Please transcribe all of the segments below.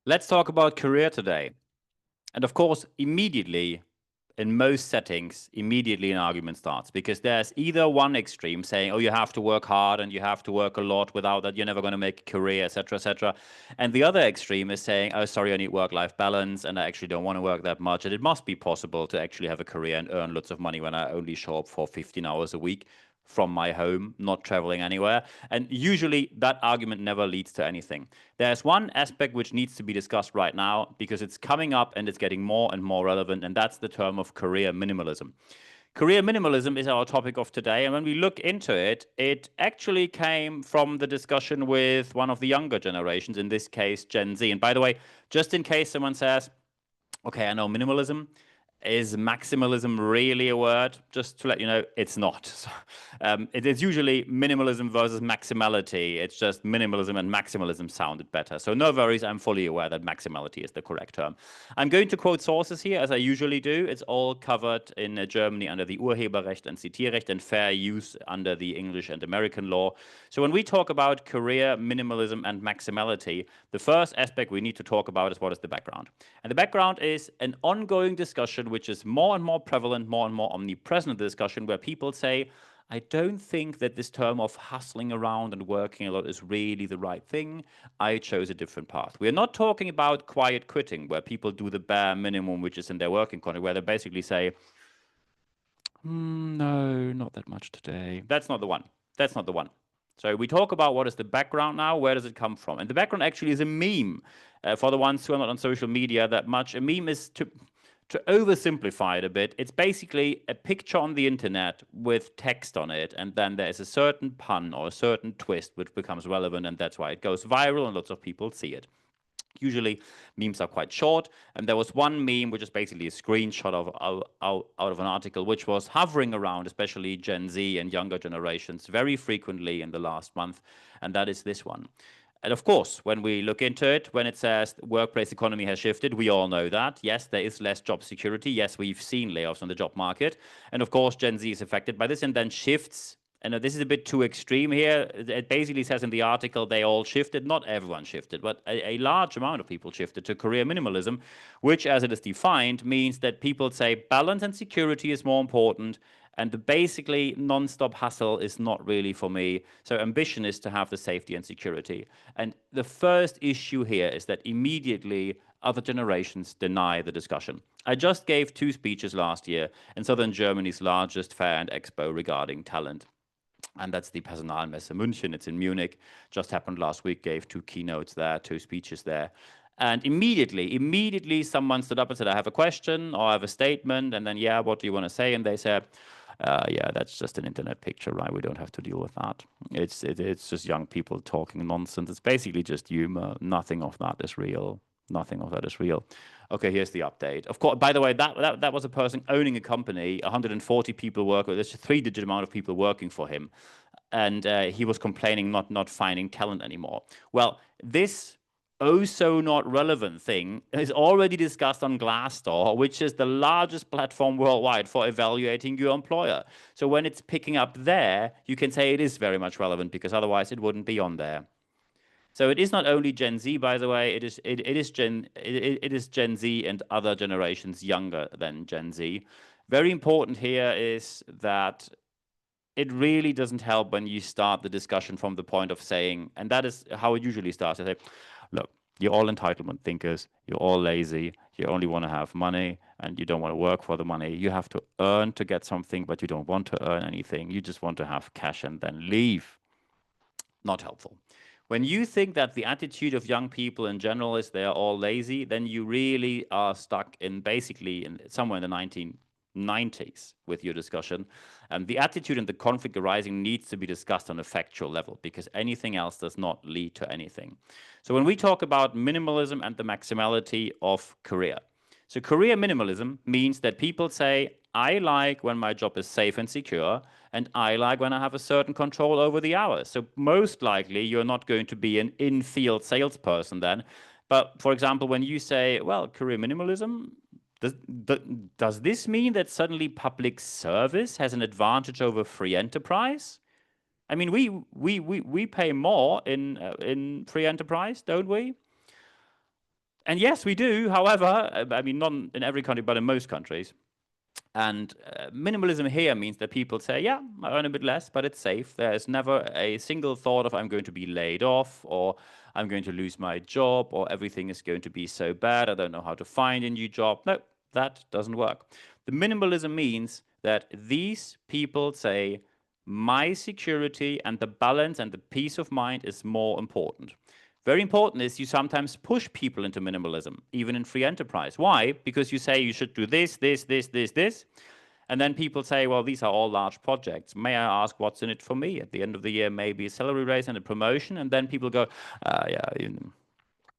Let's talk about career today. And of course, immediately, in most settings, immediately an argument starts because there's either one extreme saying, oh, you have to work hard and you have to work a lot. Without that, you're never going to make a career, etc., etc. And the other extreme is saying, oh, sorry, I need work-life balance and I actually don't want to work that much. And it must be possible to actually have a career and earn lots of money when I only show up for 15 hours a week from my home, not traveling anywhere. And usually that argument never leads to anything. There's one aspect which needs to be discussed right now because it's coming up and it's getting more and more relevant, and that's the term of career minimalism. Career minimalism is our topic of today, and when we look into it, it actually came from the discussion with one of the younger generations, in this case, Gen Z. And by the way, just in case someone says, okay, I know minimalism. Is maximalism really a word? Just to let you know, it's not. So, it is usually minimalism versus maximality. It's just minimalism and maximalism sounded better. So no worries, I'm fully aware that maximality is the correct term. I'm going to quote sources here, as I usually do. It's all covered in Germany under the Urheberrecht and Zitierrecht and fair use under the English and American law. So when we talk about career minimalism and maximality, the first aspect we need to talk about is what is the background. And the background is an ongoing discussion which is more and more prevalent, more and more omnipresent in the discussion, where people say, I don't think that this term of hustling around and working a lot is really the right thing. I chose a different path. We're not talking about quiet quitting, where people do the bare minimum, which is in their working contract, where they basically say, no, not that much today. That's not the one. That's not the one. So we talk about what is the background now, where does it come from? And the background actually is a meme. For the ones who are not on social media that much, a meme is, to oversimplify it a bit, it's basically a picture on the internet with text on it, and then there is a certain pun or a certain twist which becomes relevant, and that's why it goes viral and lots of people see it. Usually, memes are quite short, and there was one meme which is basically a screenshot out of an article which was hovering around, especially Gen Z and younger generations, very frequently in the last month, and that is this one. And of course, when we look into it, when it says workplace economy has shifted, we all know that. Yes, there is less job security. Yes, we've seen layoffs on the job market. And of course, Gen Z is affected by this and then shifts. And this is a bit too extreme here. It basically says in the article they all shifted. Not everyone shifted, but a large amount of people shifted to career minimalism, which, as it is defined, means that people say balance and security is more important, and the basically non-stop hustle is not really for me. So ambition is to have the safety and security. And the first issue here is that immediately other generations deny the discussion. I just gave 2 speeches last year in southern Germany's largest fair and expo regarding talent. And that's the Personalmesse München. It's in Munich. Just happened last week. Gave 2 keynotes there, 2 speeches there. And immediately someone stood up and said, I have a question or I have a statement. And then, yeah, what do you want to say? And they said, yeah, that's just an internet picture, right? We don't have to deal with that. It's just young people talking nonsense. It's basically just humor. Nothing of that is real. Nothing of that is real. Okay, here's the update. Of course, by the way, that was a person owning a company, 140 people work with. There's a 3-digit amount of people working for him, and he was complaining not finding talent anymore. Well, this oh so not relevant thing is already discussed on Glassdoor, which is the largest platform worldwide for evaluating your employer. So when it's picking up there, you can say it is very much relevant because otherwise it wouldn't be on there. So it is not only Gen Z, by the way. It is Gen Z and other generations younger than Gen Z. Very important here is that it really doesn't help when you start the discussion from the point of saying, and that is how it usually starts. I say, look, you're all entitlement thinkers. You're all lazy. You only want to have money and you don't want to work for the money. You have to earn to get something, but you don't want to earn anything. You just want to have cash and then leave. Not helpful. When you think that the attitude of young people in general is they're all lazy, then you really are stuck in basically somewhere in the 1990s with your discussion. And the attitude and the conflict arising needs to be discussed on a factual level because anything else does not lead to anything. So when we talk about minimalism and the maximality of career, so career minimalism means that people say, I like when my job is safe and secure, and I like when I have a certain control over the hours. So most likely you're not going to be an in-field salesperson then. But for example, when you say, well, career minimalism, does this mean that suddenly public service has an advantage over free enterprise? I mean, we pay more in free enterprise, don't we? And yes, we do. However, I mean, not in every country, but in most countries. And minimalism here means that people say, yeah, I earn a bit less, but it's safe. There's never a single thought of I'm going to be laid off, or I'm going to lose my job, or everything is going to be so bad, I don't know how to find a new job. No, that doesn't work. The minimalism means that these people say, my security and the balance and the peace of mind is more important. Very important is you sometimes push people into minimalism, even in free enterprise. Why? Because you say you should do this, this, this, this, this. And then people say, well, these are all large projects. May I ask what's in it for me? At the end of the year, maybe a salary raise and a promotion. And then people go, yeah,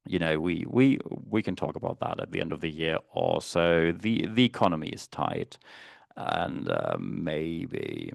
you know, we can talk about that at the end of the year. Also, the economy is tight. And maybe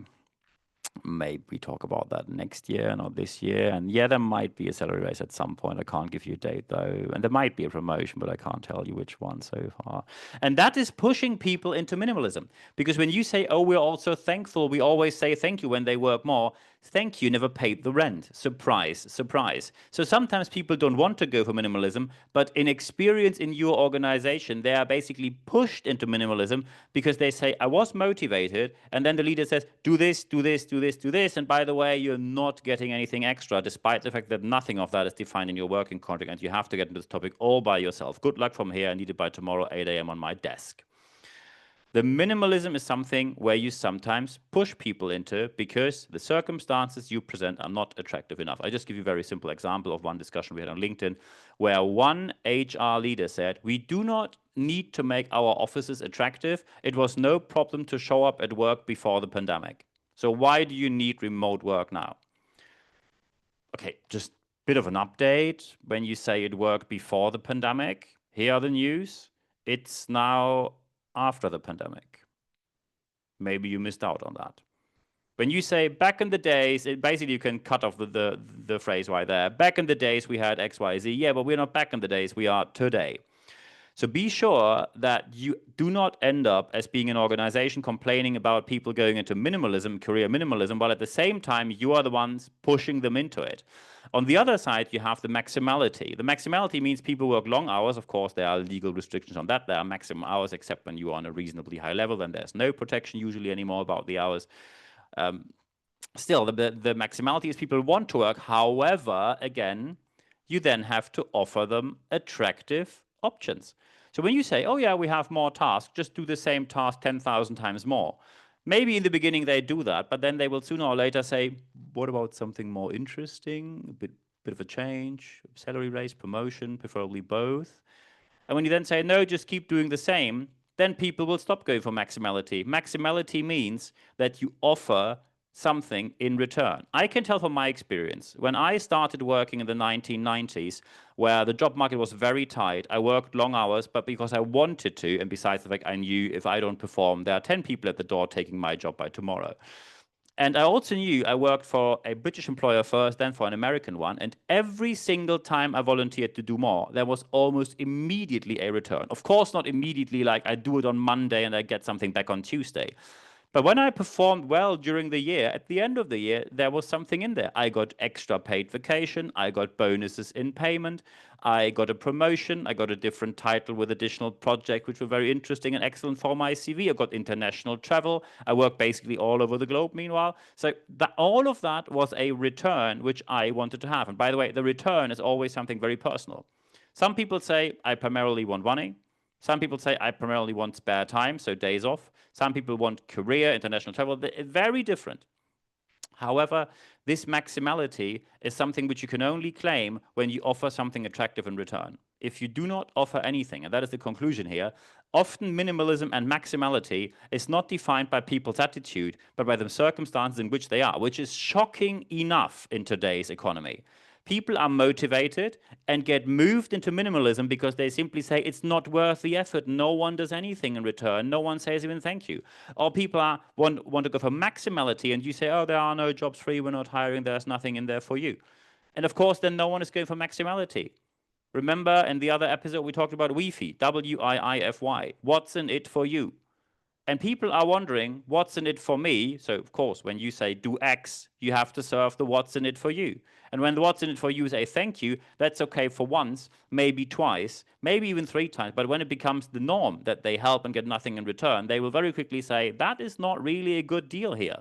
we talk about that next year, not this year. And yeah, there might be a salary raise at some point. I can't give you a date though. And there might be a promotion, but I can't tell you which one so far. And that is pushing people into minimalism. Because when you say, oh, we're also thankful, we always say thank you when they work more. Thank you never paid the rent. Surprise, surprise. So sometimes people don't want to go for minimalism, but in experience in your organization, they are basically pushed into minimalism because they say, I was motivated. And then the leader says, do this, do this, do this, do this. And by the way, you're not getting anything extra, despite the fact that nothing of that is defined in your working contract. And you have to get into this topic all by yourself. Good luck from here. I need it by tomorrow, 8 a.m. on my desk. The minimalism is something where you sometimes push people into because the circumstances you present are not attractive enough. I just give you a very simple example of one discussion we had on LinkedIn where one HR leader said, we do not need to make our offices attractive. It was no problem to show up at work before the pandemic. So why do you need remote work now? Okay, just a bit of an update. When you say it worked before the pandemic, here are the news. It's now after the pandemic. Maybe you missed out on that. When you say back in the days, basically you can cut off the phrase right there. Back in the days we had X, Y, Z. Yeah, but we're not back in the days, we are today. So be sure that you do not end up as being an organization complaining about people going into minimalism, career minimalism, while at the same time you are the ones pushing them into it. On the other side, you have the maximality. The maximality means people work long hours. Of course, there are legal restrictions on that. There are maximum hours, except when you are on a reasonably high level, then there's no protection usually anymore about the hours. Still, the maximality is people want to work. However, again, you then have to offer them attractive options. So when you say, oh yeah, we have more tasks, just do the same task 10,000 times more. Maybe in the beginning they do that, but then they will sooner or later say, what about something more interesting, a bit of a change, salary raise, promotion, preferably both. And when you then say, no, just keep doing the same, then people will stop going for maximality. Maximality means that you offer something in return. I can tell from my experience, when I started working in the 1990s, where the job market was very tight, I worked long hours, but because I wanted to, and besides the fact I knew if I don't perform, there are 10 people at the door taking my job by tomorrow. And I also knew I worked for a British employer first, then for an American one. And every single time I volunteered to do more, there was almost immediately a return. Of course, not immediately like I do it on Monday and I get something back on Tuesday. But when I performed well during the year, at the end of the year, there was something in there. I got extra paid vacation. I got bonuses in payment. I got a promotion. I got a different title with additional projects, which were very interesting and excellent for my CV. I got international travel. I worked basically all over the globe meanwhile. So all of that was a return which I wanted to have. And by the way, the return is always something very personal. Some people say, I primarily want money. Some people say, I primarily want spare time, so days off. Some people want career, international travel. They're very different. However, this maximality is something which you can only claim when you offer something attractive in return. If you do not offer anything, and that is the conclusion here, often minimalism and maximality is not defined by people's attitude, but by the circumstances in which they are, which is shocking enough in today's economy. People are motivated and get moved into minimalism because they simply say it's not worth the effort. No one does anything in return. No one says even thank you. Or people want to go for maximality and you say, oh, there are no jobs free. We're not hiring. There's nothing in there for you. And of course, then no one is going for maximality. Remember in the other episode, we talked about Wi-Fi, W-I-I-F-Y. What's in it for you? And people are wondering, what's in it for me? So, of course, when you say do X, you have to serve the what's in it for you. And when the what's in it for you is a thank you, that's okay for once, maybe twice, maybe even 3 times. But when it becomes the norm that they help and get nothing in return, they will very quickly say, that is not really a good deal here.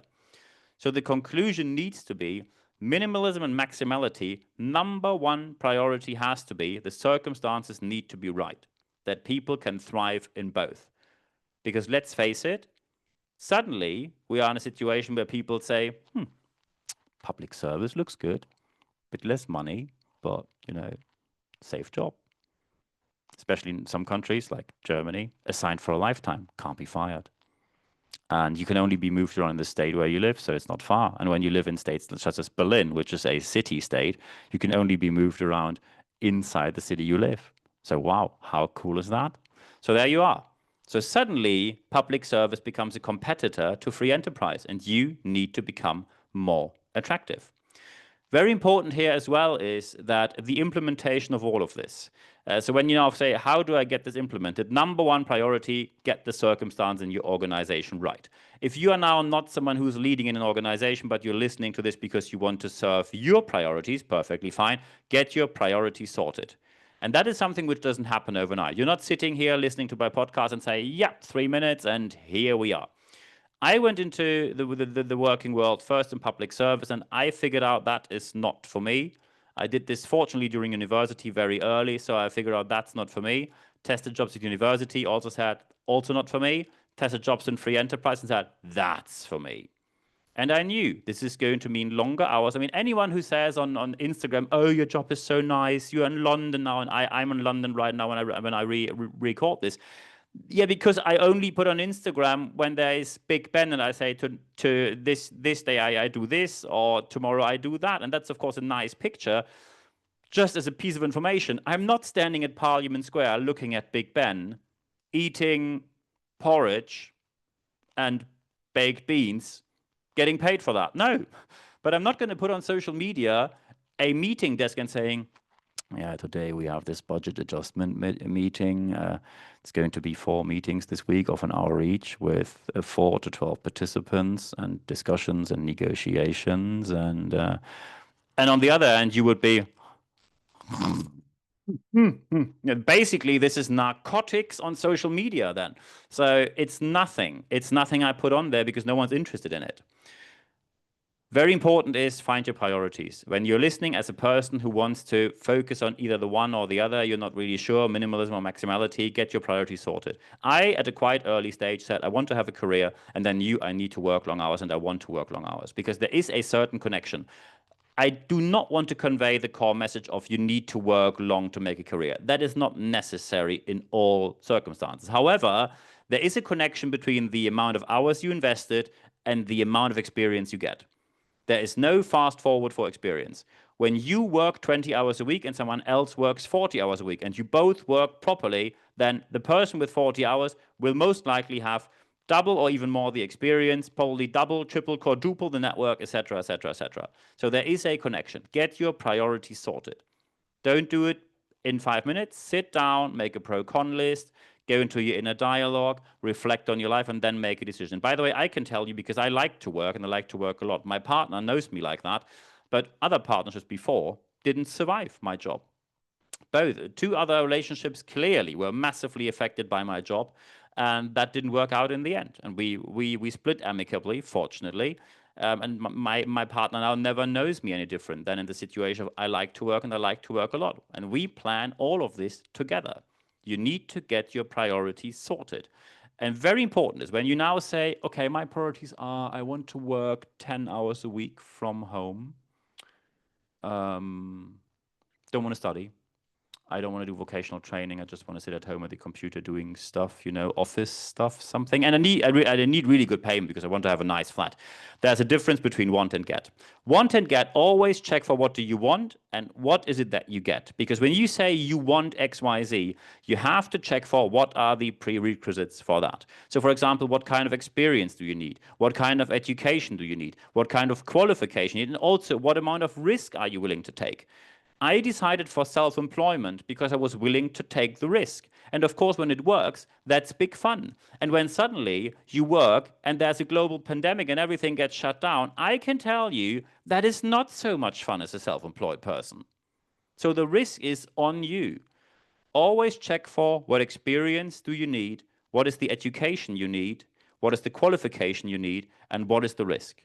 So the conclusion needs to be minimalism and maximality. Number one priority has to be the circumstances need to be right, that people can thrive in both. Because let's face it, suddenly we are in a situation where people say, public service looks good, bit less money, but, safe job. Especially in some countries like Germany, assigned for a lifetime, can't be fired. And you can only be moved around in the state where you live, so it's not far. And when you live in states such as Berlin, which is a city state, you can only be moved around inside the city you live. So wow, how cool is that? So there you are. So suddenly, public service becomes a competitor to free enterprise, and you need to become more attractive. Very important here as well is that the implementation of all of this. So when you now say, how do I get this implemented? Number one priority, get the circumstance in your organization right. If you are now not someone who's leading in an organization, but you're listening to this because you want to serve your priorities, perfectly fine, get your priorities sorted. And that is something which doesn't happen overnight. You're not sitting here listening to my podcast and say, yeah, 3 minutes and here we are. I went into the working world first in public service, and I figured out that is not for me. I did this fortunately during university very early, so I figured out that's not for me. Tested jobs at university, also said, also not for me. Tested jobs in free enterprise and said, that's for me. And I knew this is going to mean longer hours. I mean, anyone who says on Instagram, oh, your job is so nice, you're in London now, and I'm in London right now when I record this. Yeah, because I only put on Instagram when there is Big Ben, and I say to this day I do this, or tomorrow I do that. And that's, of course, a nice picture. Just as a piece of information, I'm not standing at Parliament Square looking at Big Ben, eating porridge and baked beans, getting paid for that. No, but I'm not going to put on social media a meeting desk and saying, yeah, today we have this budget adjustment meeting. It's going to be 4 meetings this week of an hour each with 4 to 12 participants and discussions and negotiations. And on the other hand, you would be, basically, this is narcotics on social media then. So it's nothing. It's nothing I put on there because no one's interested in it. Very important is find your priorities. When you're listening as a person who wants to focus on either the one or the other, you're not really sure, minimalism or maximality, get your priorities sorted. I, at a quite early stage, said I want to have a career, and then I need to work long hours, and I want to work long hours, because there is a certain connection. I do not want to convey the core message of you need to work long to make a career. That is not necessary in all circumstances. However, there is a connection between the amount of hours you invested and the amount of experience you get. There is no fast forward for experience. When you work 20 hours a week and someone else works 40 hours a week and you both work properly, then the person with 40 hours will most likely have double or even more the experience, probably double, triple, quadruple the network, etc., etc., etc. So there is a connection. Get your priorities sorted. Don't do it in 5 minutes. Sit down, make a pro-con list, go into your inner dialogue, reflect on your life, and then make a decision. By the way, I can tell you because I like to work, and I like to work a lot. My partner knows me like that, but other partnerships before didn't survive my job. Both 2 other relationships clearly were massively affected by my job, and that didn't work out in the end. And we split amicably, fortunately. And my partner now never knows me any different than in the situation of I like to work and I like to work a lot. And we plan all of this together. You need to get your priorities sorted. And very important is when you now say, okay, my priorities are I want to work 10 hours a week from home. Don't want to study. I don't want to do vocational training. I just want to sit at home at the computer doing stuff, office stuff, something. And I need really good payment because I want to have a nice flat. There's a difference between want and get. Want and get, always check for what do you want and what is it that you get. Because when you say you want X, Y, Z, you have to check for what are the prerequisites for that. So for example, what kind of experience do you need? What kind of education do you need? What kind of qualification you need? And also, what amount of risk are you willing to take? I decided for self-employment because I was willing to take the risk. And of course, when it works, that's big fun. And when suddenly you work and there's a global pandemic and everything gets shut down, I can tell you that is not so much fun as a self-employed person. So the risk is on you. Always check for what experience do you need, what is the education you need, what is the qualification you need, and what is the risk.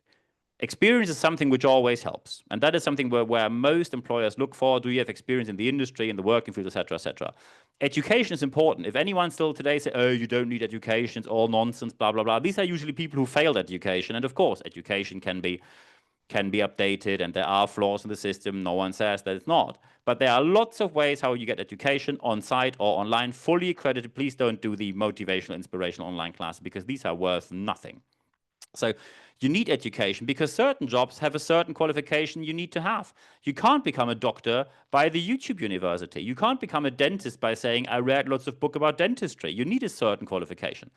Experience is something which always helps. And that is something where most employers look for. Do you have experience in the industry, in the working field, et cetera, et cetera? Education is important. If anyone still today say, oh, you don't need education, it's all nonsense, blah, blah, blah. These are usually people who failed education. And of course, education can be updated and there are flaws in the system. No one says that it's not. But there are lots of ways how you get education on site or online, fully accredited. Please don't do the motivational, inspirational online classes because these are worth nothing. So you need education because certain jobs have a certain qualification you need to have. You can't become a doctor by the YouTube university. You can't become a dentist by saying, I read lots of books about dentistry. You need a certain qualification.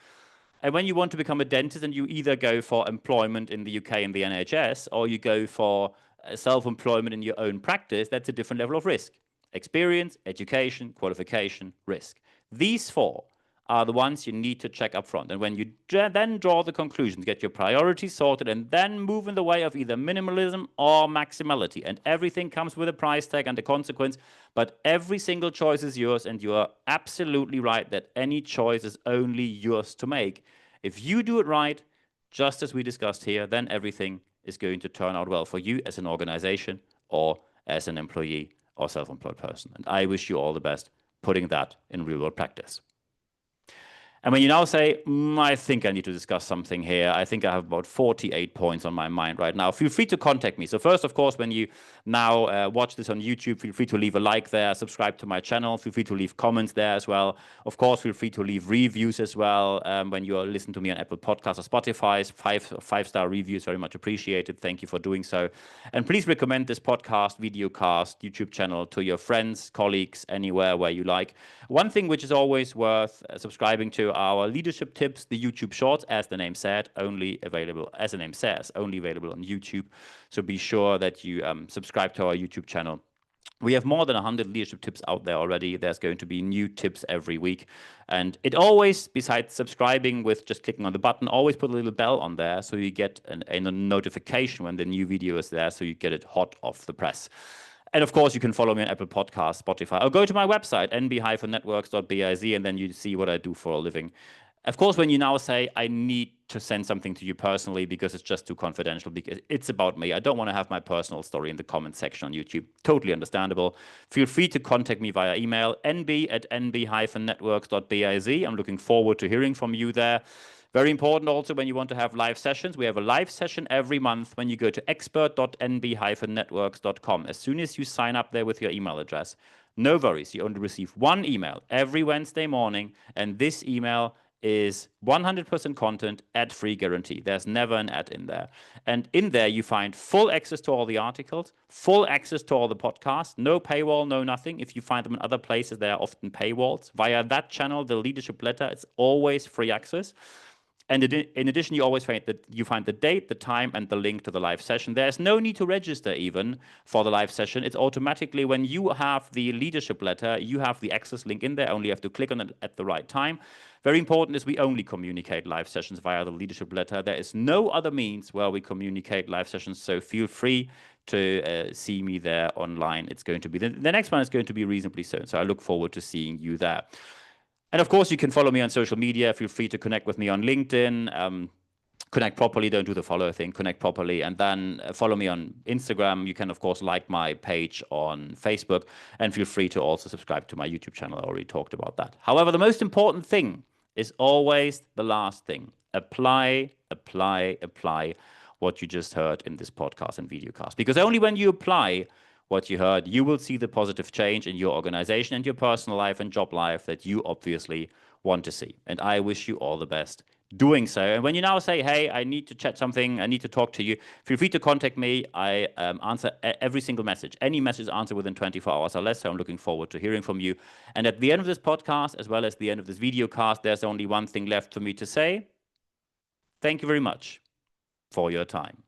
And when you want to become a dentist and you either go for employment in the UK in the NHS or you go for self-employment in your own practice, that's a different level of risk. Experience, education, qualification, risk. These four are the ones you need to check up front. And when you then draw the conclusions, get your priorities sorted, and then move in the way of either minimalism or maximality. And everything comes with a price tag and a consequence, but every single choice is yours, and you are absolutely right that any choice is only yours to make. If you do it right, just as we discussed here, then everything is going to turn out well for you as an organization or as an employee or self-employed person. And I wish you all the best putting that in real-world practice. And when you now say, I think I need to discuss something here, I think I have about 48 points on my mind right now, feel free to contact me. So first, of course, when you now watch this on YouTube, feel free to leave a like there, subscribe to my channel, feel free to leave comments there as well. Of course, feel free to leave reviews as well when you listen to me on Apple Podcasts or Spotify. Five-star reviews, very much appreciated. Thank you for doing so. And please recommend this podcast, Videocast, YouTube channel to your friends, colleagues, anywhere where you like. One thing which is always worth subscribing to our leadership tips, the YouTube shorts, as the name said, only available, as the name says, only available on YouTube. So be sure that you subscribe to our YouTube channel. We have more than 100 leadership tips out there already. There's going to be new tips every week. And it always, besides subscribing with just clicking on the button, always put a little bell on there so you get a notification when the new video is there, so you get it hot off the press. And of course, you can follow me on Apple Podcasts, Spotify, or go to my website, nb-networks.biz, and then you see what I do for a living. Of course, when you now say, I need to send something to you personally because it's just too confidential, because it's about me, I don't want to have my personal story in the comment section on YouTube. Totally understandable. Feel free to contact me via email, nb@nb-networks.biz. I'm looking forward to hearing from you there. Very important also when you want to have live sessions. We have a live session every month when you go to expert.nb-networks.com. As soon as you sign up there with your email address, no worries. You only receive one email every Wednesday morning, and this email is 100% content, ad-free guarantee. There's never an ad in there. And in there, you find full access to all the articles, full access to all the podcasts, no paywall, no nothing. If you find them in other places, there are often paywalls. Via that channel, the leadership letter, it's always free access. And in addition, you always find that you find the date, the time, and the link to the live session. There's no need to register even for the live session. It's automatically when you have the leadership letter, you have the access link in there. Only have to click on it at the right time. Very important is we only communicate live sessions via the leadership letter. There is no other means where we communicate live sessions. So feel free to see me there online. It's going to be the next one is going to be reasonably soon. So I look forward to seeing you there. And of course, you can follow me on social media. Feel free to connect with me on LinkedIn. Connect properly, don't do the follow thing, connect properly. And then follow me on Instagram. You can, of course, like my page on Facebook. And feel free to also subscribe to my YouTube channel. I already talked about that. However, the most important thing is always the last thing. Apply, apply, apply what you just heard in this podcast and videocast. Because only when you apply what you heard, you will see the positive change in your organization and your personal life and job life that you obviously want to see. And I wish you all the best doing so. And when you now say, hey, I need to chat something, I need to talk to you, feel free to contact me. I answer every single message. Any message is answered within 24 hours or less. So I'm looking forward to hearing from you. And at the end of this podcast, as well as the end of this video cast, there's only one thing left for me to say. Thank you very much for your time.